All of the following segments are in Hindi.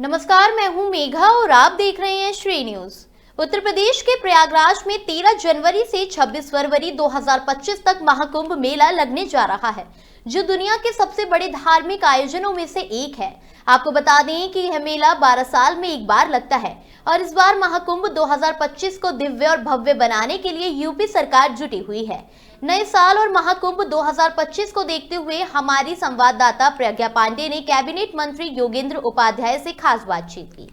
नमस्कार, मैं हूं मेघा और आप देख रहे हैं श्री न्यूज। उत्तर प्रदेश के प्रयागराज में 13 जनवरी से 26 फरवरी 2025 तक महाकुंभ मेला लगने जा रहा है, जो दुनिया के सबसे बड़े धार्मिक आयोजनों में से एक है। आपको बता दें कि यह मेला 12 साल में एक बार लगता है और इस बार महाकुंभ 2025 को दिव्य और भव्य बनाने के लिए यूपी सरकार जुटी हुई है। नए साल और महाकुंभ 2025 को देखते हुए हमारी संवाददाता प्रज्ञा पांडे ने कैबिनेट मंत्री योगेंद्र उपाध्याय से खास बातचीत की।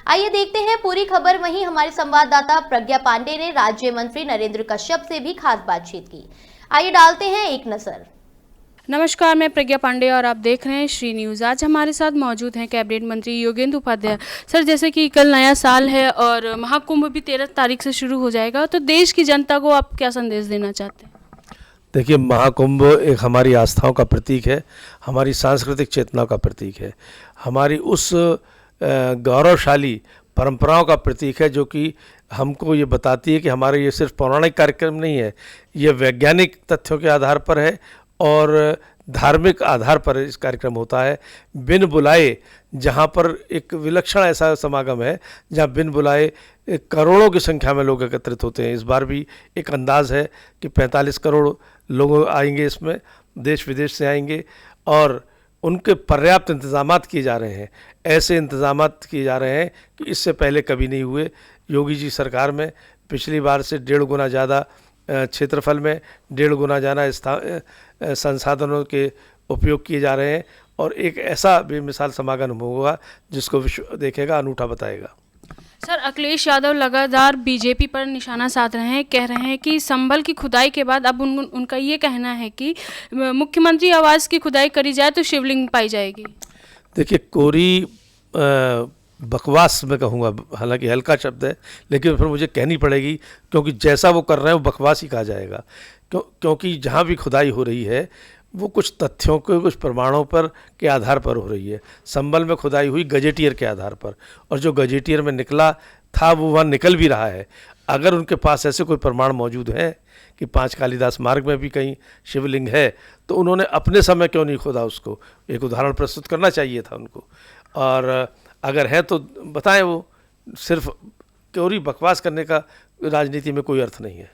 आइए देखते हैं पूरी खबर। वहीं हमारी संवाददाता प्रज्ञा पांडे ने राज्य मंत्री नरेंद्र कश्यप से भी खास बातचीत की। आइए डालते हैं एक नजर। नमस्कार, मैं प्रज्ञा पांडे और आप देख रहे हैं श्री न्यूज़। आज हमारे साथ मौजूद हैं कैबिनेट मंत्री योगेंद्र उपाध्याय। सर, जैसे कि कल नया साल है और महाकुंभ भी 13 तारीख से शुरू हो जाएगा, तो देश की जनता को आप क्या संदेश देना चाहते हैं? देखिए, महाकुंभ एक हमारी आस्थाओं का प्रतीक है, हमारी सांस्कृतिक चेतना का प्रतीक है, हमारी उस गौरवशाली परंपराओं का प्रतीक है जो कि हमको ये बताती है कि हमारे ये सिर्फ पौराणिक कार्यक्रम नहीं है, ये वैज्ञानिक तथ्यों के आधार पर है और धार्मिक आधार पर इस कार्यक्रम होता है। बिन बुलाए जहाँ पर एक विलक्षण ऐसा समागम है जहाँ बिन बुलाए करोड़ों की संख्या में लोग एकत्रित होते हैं। इस बार भी एक अंदाज़ है कि 45 करोड़ लोग आएंगे, इसमें देश विदेश से आएंगे और उनके पर्याप्त इंतज़ामात किए जा रहे हैं। ऐसे इंतज़ामात किए जा रहे हैं कि इससे पहले कभी नहीं हुए। योगी जी सरकार में पिछली बार से 1.5 गुना ज़्यादा क्षेत्रफल में 1.5 गुना ज़्यादा संसाधनों के उपयोग किए जा रहे हैं और एक ऐसा बेमिसाल समागम होगा जिसको विश्व देखेगा, अनूठा बताएगा। सर, अखिलेश यादव लगातार बीजेपी पर निशाना साध रहे हैं, कह रहे हैं कि संभल की खुदाई के बाद अब उनका ये कहना है कि मुख्यमंत्री आवास की खुदाई करी जाए तो शिवलिंग पाई जाएगी। देखिए, कोरी बकवास मैं कहूँगा, हालांकि हल्का शब्द है लेकिन फिर मुझे कहनी पड़ेगी क्योंकि जैसा वो कर रहे हैं वो बकवास ही कहा जाएगा। क्योंकि जहाँ भी खुदाई हो रही है वो कुछ तथ्यों के, कुछ प्रमाणों पर के आधार पर हो रही है। संभल में खुदाई हुई गजेटियर के आधार पर और जो गजेटियर में निकला था वो वहाँ निकल भी रहा है। अगर उनके पास ऐसे कोई प्रमाण मौजूद हैं कि 5 कालिदास मार्ग में भी कहीं शिवलिंग है तो उन्होंने अपने समय क्यों नहीं खोदा, उसको एक उदाहरण प्रस्तुत करना चाहिए था उनको। और अगर है तो बताएं। वो सिर्फ कोरी बकवास करने का राजनीति में कोई अर्थ नहीं है।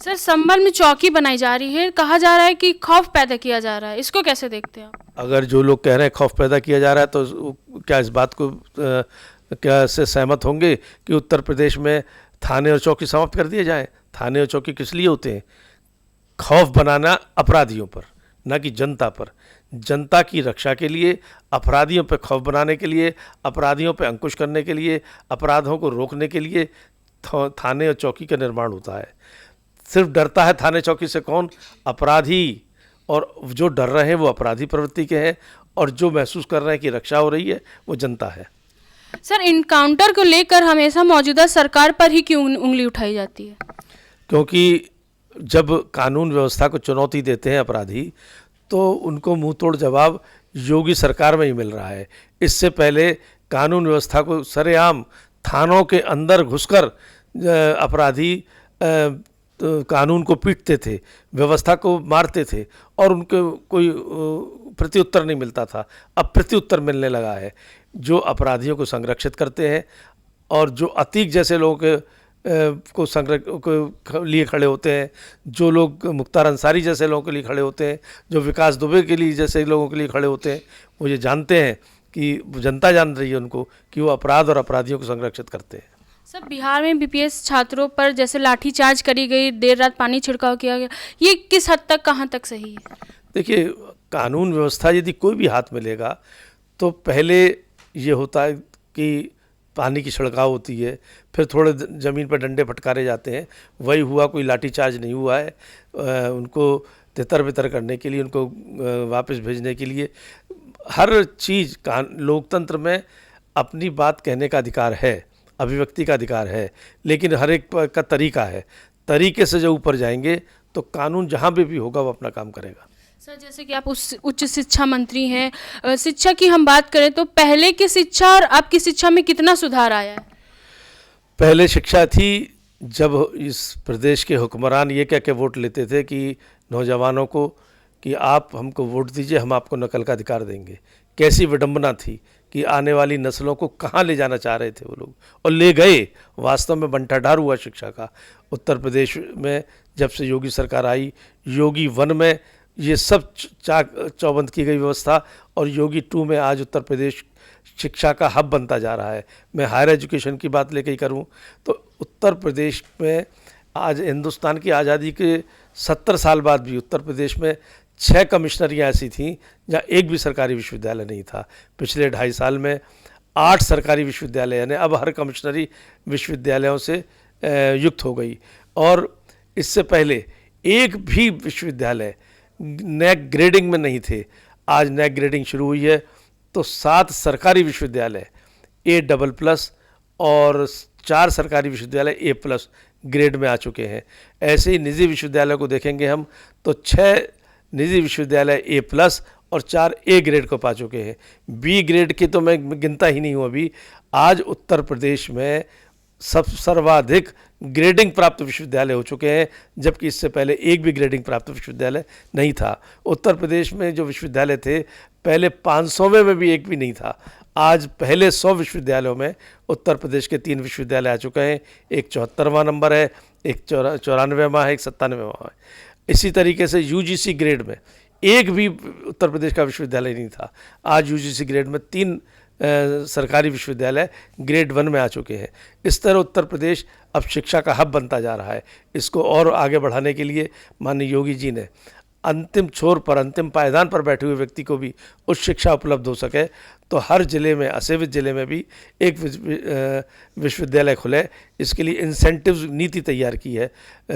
सर, संभल में चौकी बनाई जा रही है, कहा जा रहा है कि खौफ पैदा किया जा रहा है, इसको कैसे देखते हैं आप? अगर जो लोग कह रहे हैं खौफ पैदा किया जा रहा है तो क्या इस बात को क्या से सहमत होंगे कि उत्तर प्रदेश में थाने और चौकी समाप्त कर दिए जाएं? थाने और चौकी किस लिए होते हैं? खौफ बनाना अपराधियों पर, ना कि जनता पर। जनता की रक्षा के लिए, अपराधियों पर खौफ बनाने के लिए, अपराधियों पर अंकुश करने के लिए, अपराधों को रोकने के लिए थाने और चौकी का निर्माण होता है। सिर्फ डरता है थाने चौकी से कौन? अपराधी। और जो डर रहे हैं वो अपराधी प्रवृत्ति के हैं और जो महसूस कर रहे हैं कि रक्षा हो रही है वो जनता है। सर, इनकाउंटर को लेकर हमेशा मौजूदा सरकार पर ही क्यों उंगली उठाई जाती है? क्योंकि जब कानून व्यवस्था को चुनौती देते हैं अपराधी तो उनको मुंह तोड़ जवाब योगी सरकार में ही मिल रहा है। इससे पहले कानून व्यवस्था को सरेआम थानों के अंदर घुसकर अपराधी कानून को पीटते थे, व्यवस्था को मारते थे और उनको कोई प्रत्युत्तर नहीं मिलता था। अब प्रत्युत्तर मिलने लगा है। जो अपराधियों को संरक्षित करते हैं और जो अतीक जैसे लोगों को लिए खड़े होते हैं, जो लोग मुख्तार अंसारी जैसे लोगों के लिए खड़े होते हैं, जो विकास दुबे के लिए जैसे लोगों के लिए खड़े होते हैं, वो ये जानते हैं कि जनता जान रही है उनको कि वो अपराध और अपराधियों को संरक्षित करते हैं। सर, बिहार में बीपीएस छात्रों पर जैसे लाठीचार्ज करी गई, देर रात पानी छिड़काव किया गया, ये किस हद तक, कहाँ तक सही है? देखिए, कानून व्यवस्था यदि कोई भी हाथ में लेगा तो पहले ये होता है कि पानी की छिड़काव होती है, फिर थोड़े ज़मीन पर डंडे फटकारे जाते हैं। वही हुआ, कोई लाठीचार्ज नहीं हुआ है। उनको तितर बितर करने के लिए, उनको वापस भेजने के लिए हर चीज़ लोकतंत्र में अपनी बात कहने का अधिकार है, अभिव्यक्ति का अधिकार है, लेकिन हर एक का तरीका है। तरीके से जो ऊपर जाएंगे तो कानून जहाँ भी होगा वो अपना काम करेगा। सर, जैसे कि आप उच्च शिक्षा मंत्री हैं, शिक्षा की हम बात करें तो पहले की शिक्षा और अब की शिक्षा में कितना सुधार आया है? पहले शिक्षा थी जब इस प्रदेश के हुक्मरान ये कह के वोट लेते थे कि नौजवानों को कि आप हमको वोट दीजिए, हम आपको नकल का अधिकार देंगे। कैसी विडंबना थी कि आने वाली नस्लों को कहाँ ले जाना चाह रहे थे वो लोग, और ले गए। वास्तव में बंटाढार हुआ शिक्षा का। उत्तर प्रदेश में जब से योगी सरकार आई, योगी 1 में ये सब चौबंद की गई व्यवस्था, और योगी 2 में आज उत्तर प्रदेश शिक्षा का हब बनता जा रहा है। मैं हायर एजुकेशन की बात लेके ही करूँ तो उत्तर प्रदेश में आज हिंदुस्तान की आज़ादी के 70 साल बाद भी उत्तर प्रदेश में 6 कमिश्नरियाँ ऐसी थीं जहाँ एक भी सरकारी विश्वविद्यालय नहीं था। पिछले 2.5 साल में 8 सरकारी विश्वविद्यालय, यानी अब हर कमिश्नरी विश्वविद्यालयों से युक्त हो गई। और इससे पहले एक भी विश्वविद्यालय नैक ग्रेडिंग में नहीं थे। आज नैक ग्रेडिंग शुरू हुई है तो 7 सरकारी विश्वविद्यालय A++ और 4 सरकारी विश्वविद्यालय A+ ग्रेड में आ चुके हैं। ऐसे ही निजी विश्वविद्यालय को देखेंगे हम तो 6 निजी विश्वविद्यालय A+ और 4 A ग्रेड को पा चुके हैं। B ग्रेड की तो मैं गिनता ही नहीं हूँ अभी। आज उत्तर प्रदेश में सर्वाधिक ग्रेडिंग प्राप्त विश्वविद्यालय हो चुके हैं, जबकि इससे पहले एक भी ग्रेडिंग प्राप्त विश्वविद्यालय नहीं था। उत्तर प्रदेश में जो विश्वविद्यालय थे पहले 500वें में भी एक भी नहीं था। आज पहले 100 विश्वविद्यालयों में उत्तर प्रदेश के 3 विश्वविद्यालय आ चुके हैं। एक 74वां नंबर है, एक 94वां है, एक 97वां है। इसी तरीके से UGC ग्रेड में एक भी उत्तर प्रदेश का विश्वविद्यालय नहीं था। आज UGC ग्रेड में 3 सरकारी विश्वविद्यालय ग्रेड 1 में आ चुके हैं। इस तरह उत्तर प्रदेश अब शिक्षा का हब बनता जा रहा है। इसको और आगे बढ़ाने के लिए माननीय योगी जी ने अंतिम छोर पर, अंतिम पायदान पर बैठे हुए व्यक्ति को भी उच्च शिक्षा उपलब्ध हो सके, तो हर जिले में, असेवित जिले में भी एक विश्वविद्यालय खुले। इसके लिए इंसेंटिव नीति तैयार की है,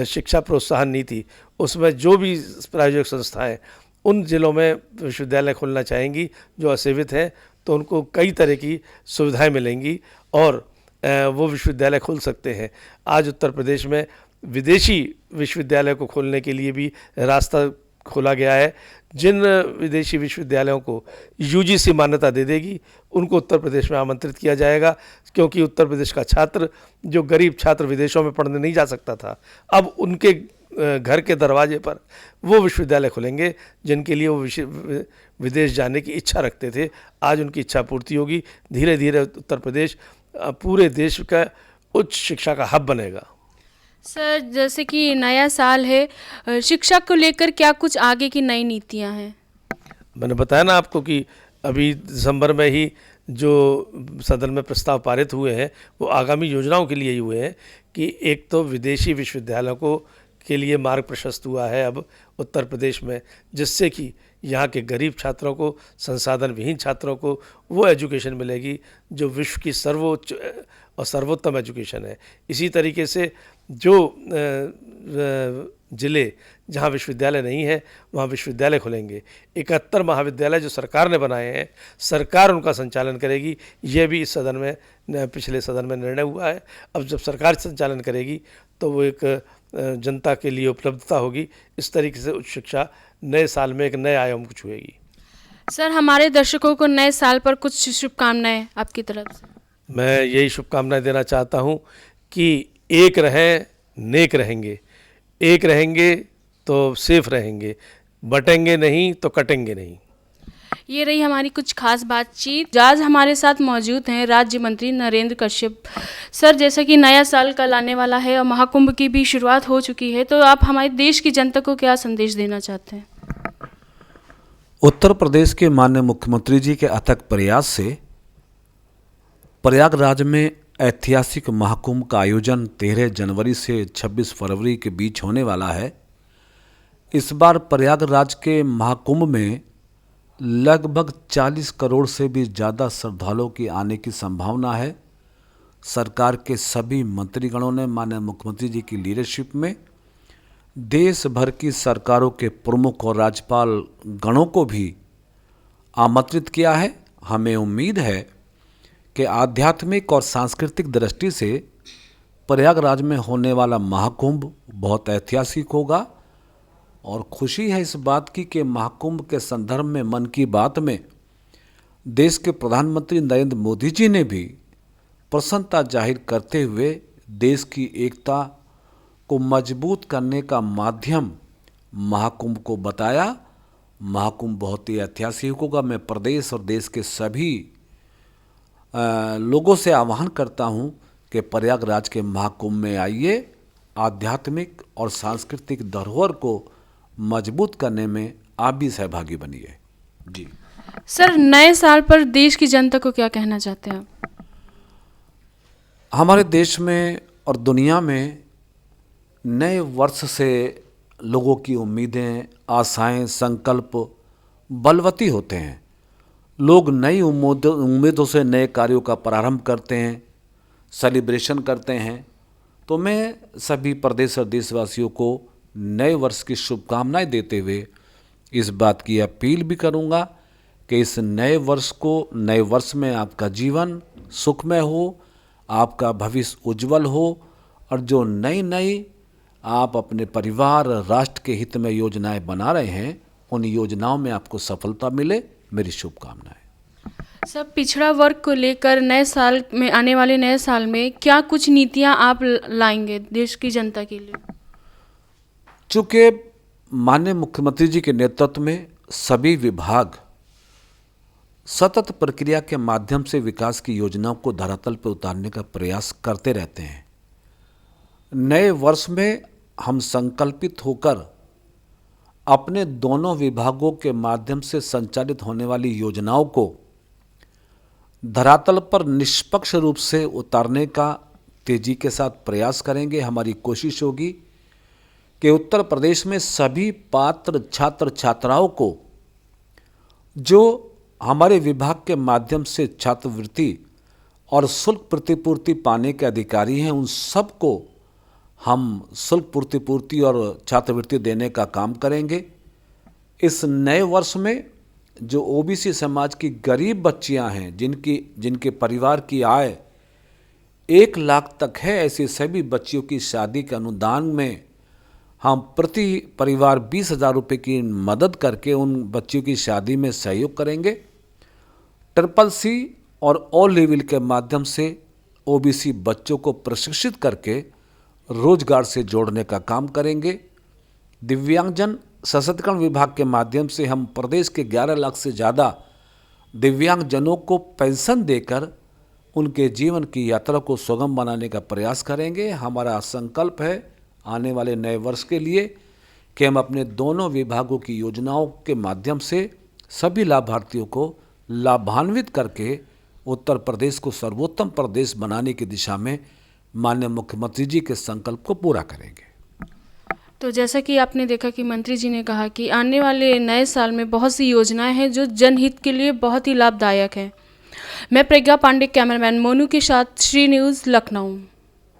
शिक्षा प्रोत्साहन नीति। उसमें जो भी प्रायोजक संस्थाएं उन जिलों में विश्वविद्यालय खोलना चाहेंगी जो असेवित हैं, तो उनको कई तरह की सुविधाएं मिलेंगी और वो विश्वविद्यालय खोल सकते हैं। आज उत्तर प्रदेश में विदेशी विश्वविद्यालय को खोलने के लिए भी रास्ता खोला गया है। जिन विदेशी विश्वविद्यालयों को UGC मान्यता दे देगी उनको उत्तर प्रदेश में आमंत्रित किया जाएगा, क्योंकि उत्तर प्रदेश का छात्र, जो गरीब छात्र विदेशों में पढ़ने नहीं जा सकता था, अब उनके घर के दरवाजे पर वो विश्वविद्यालय खुलेंगे जिनके लिए वो विदेश जाने की इच्छा रखते थे। आज उनकी इच्छा पूर्ति होगी। धीरे धीरे उत्तर प्रदेश पूरे देश का उच्च शिक्षा का हब बनेगा। सर, जैसे कि नया साल है, शिक्षा को लेकर क्या कुछ आगे की नई नीतियां हैं? मैंने बताया ना आपको कि अभी दिसंबर में ही जो सदन में प्रस्ताव पारित हुए हैं वो आगामी योजनाओं के लिए ही हुए हैं कि एक तो विदेशी विश्वविद्यालयों के लिए मार्ग प्रशस्त हुआ है अब उत्तर प्रदेश में, जिससे कि यहाँ के गरीब छात्रों को, संसाधन विहीन छात्रों को वो एजुकेशन मिलेगी जो विश्व की सर्वोच्च और सर्वोत्तम एजुकेशन है। इसी तरीके से जो जिले जहाँ विश्वविद्यालय नहीं है वहाँ विश्वविद्यालय खुलेंगे। 71 महाविद्यालय जो सरकार ने बनाए हैं, सरकार उनका संचालन करेगी। ये भी इस सदन में, पिछले सदन में निर्णय हुआ है। अब जब सरकार संचालन करेगी तो वो एक जनता के लिए उपलब्धता होगी। इस तरीके से उच्च शिक्षा नए साल में एक नए आयाम को छुएगी। सर, हमारे दर्शकों को नए साल पर कुछ शुभकामनाएं आपकी तरफ से। मैं यही शुभकामनाएं देना चाहता हूं कि एक रहें, नेक रहेंगे। एक रहेंगे तो सेफ रहेंगे, बटेंगे नहीं तो कटेंगे नहीं। ये रही हमारी कुछ खास बातचीत। आज हमारे साथ मौजूद हैं राज्य मंत्री नरेंद्र कश्यप। सर, जैसा कि नया साल कल आने वाला है और महाकुंभ की भी शुरुआत हो चुकी है, तो आप हमारे देश की जनता को क्या संदेश देना चाहते हैं? उत्तर प्रदेश के माननीय मुख्यमंत्री जी के अथक प्रयास से प्रयागराज में ऐतिहासिक महाकुंभ का आयोजन 13 जनवरी से 26 फरवरी के बीच होने वाला है। इस बार प्रयागराज के महाकुंभ में लगभग 40 करोड़ से भी ज़्यादा श्रद्धालुओं की आने की संभावना है। सरकार के सभी मंत्रीगणों ने माननीय मुख्यमंत्री जी की लीडरशिप में देश भर की सरकारों के प्रमुख और राज्यपाल गणों को भी आमंत्रित किया है। हमें उम्मीद है कि आध्यात्मिक और सांस्कृतिक दृष्टि से प्रयागराज में होने वाला महाकुंभ बहुत ऐतिहासिक होगा और खुशी है इस बात की कि महाकुंभ के संदर्भ में मन की बात में देश के प्रधानमंत्री नरेंद्र मोदी जी ने भी प्रसन्नता जाहिर करते हुए देश की एकता को मजबूत करने का माध्यम महाकुंभ को बताया। महाकुंभ बहुत ही ऐतिहासिक होगा। मैं प्रदेश और देश के सभी लोगों से आह्वान करता हूं कि प्रयागराज के महाकुंभ में आइए, आध्यात्मिक और सांस्कृतिक धरोहर को मजबूत करने में आप भी सहभागी बनिए। जी सर, नए साल पर देश की जनता को क्या कहना चाहते हैं आप? हमारे देश में और दुनिया में नए वर्ष से लोगों की उम्मीदें, आशाएं, संकल्प बलवती होते हैं। लोग नई उम्मीदों से नए कार्यों का प्रारंभ करते हैं, सेलिब्रेशन करते हैं। तो मैं सभी प्रदेश और देशवासियों को नए वर्ष की शुभकामनाएं देते हुए इस बात की अपील भी करूंगा कि इस नए वर्ष में आपका जीवन सुखमय हो, आपका भविष्य उज्जवल हो, और जो नई आप अपने परिवार, राष्ट्र के हित में योजनाएं बना रहे हैं, उन योजनाओं में आपको सफलता मिले, मेरी शुभकामनाएं। सर, पिछड़ा वर्ग को लेकर नए साल में, आने वाले नए साल में क्या कुछ नीतियां आप लाएंगे देश की जनता के लिए? चूँकि माननीय मुख्यमंत्री जी के नेतृत्व में सभी विभाग सतत प्रक्रिया के माध्यम से विकास की योजनाओं को धरातल पर उतारने का प्रयास करते रहते हैं। नए वर्ष में हम संकल्पित होकर अपने दोनों विभागों के माध्यम से संचालित होने वाली योजनाओं को धरातल पर निष्पक्ष रूप से उतारने का तेजी के साथ प्रयास करेंगे। हमारी कोशिश होगी कि उत्तर प्रदेश में सभी पात्र छात्र छात्राओं को जो हमारे विभाग के माध्यम से छात्रवृत्ति और शुल्क प्रतिपूर्ति पाने के अधिकारी हैं, उन सबको हम शुल्क प्रतिपूर्ति और छात्रवृत्ति देने का काम करेंगे। इस नए वर्ष में जो ओबीसी समाज की गरीब बच्चियां हैं, जिनके परिवार की आय 1 लाख तक है, ऐसी सभी बच्चियों की शादी के अनुदान में हम प्रति परिवार 20,000 रुपये की मदद करके उन बच्चियों की शादी में सहयोग करेंगे। CCC और ऑल लेवल के माध्यम से ओबीसी बच्चों को प्रशिक्षित करके रोजगार से जोड़ने का काम करेंगे। दिव्यांगजन सशक्तिकरण विभाग के माध्यम से हम प्रदेश के 11 लाख से ज़्यादा दिव्यांगजनों को पेंशन देकर उनके जीवन की यात्रा को सुगम बनाने का प्रयास करेंगे। हमारा संकल्प है आने वाले नए वर्ष के लिए कि हम अपने दोनों विभागों की योजनाओं के माध्यम से सभी लाभार्थियों को लाभान्वित करके उत्तर प्रदेश को सर्वोत्तम प्रदेश बनाने की दिशा में माननीय मुख्यमंत्री जी के संकल्प को पूरा करेंगे। तो जैसा कि आपने देखा कि मंत्री जी ने कहा कि आने वाले नए साल में बहुत सी योजनाएं हैं जो जनहित के लिए बहुत ही लाभदायक हैं। मैं प्रज्ञा पांडे, कैमरामैन मोनू के साथ श्री न्यूज़, लखनऊ।